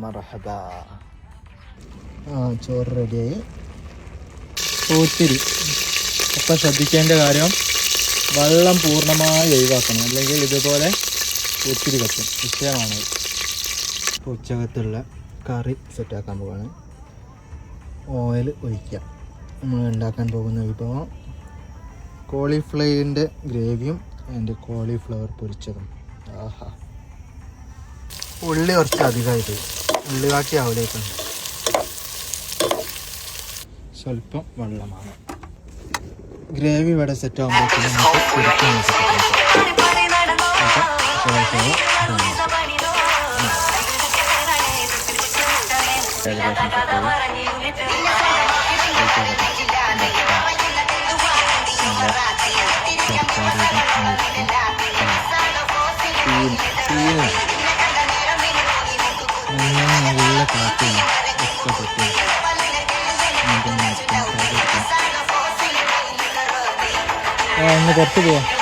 മർഹബ. ചോറ് റെഡിയായി. പൂത്തിരി. അപ്പം ശ്രദ്ധിക്കേണ്ട കാര്യം, വെള്ളം പൂർണ്ണമായി ഒഴിവാക്കണം, അല്ലെങ്കിൽ ഇതുപോലെ പൂത്തിരി കത്തും. വിഷയമാണ്. ഉച്ചകത്തുള്ള കറി സെറ്റാക്കാൻ പോവാണ്. ഓയിൽ ഒഴിക്കുക. നമ്മൾ ഉണ്ടാക്കാൻ പോകുന്ന വിഭവം കോളിഫ്ലവറിൻ്റെ ഗ്രേവിയും അതിൻ്റെ കോളിഫ്ലവർ പൊരിച്ചതും. ആഹാ, ഉള്ളി കുറച്ച് അധികമായിട്ട് ഉള്ളി കാട്ടി അവിടേക്കാണ്. സ്വല്പം വെള്ളമാണ്. ഗ്രേവി ഇവിടെ സെറ്റ് ആകുമ്പോഴത്തേക്കും നമുക്ക് പൊരിക്കാൻ നല്ല കാറ്റാണ്. ഒന്ന് പുറത്ത് പോവാം.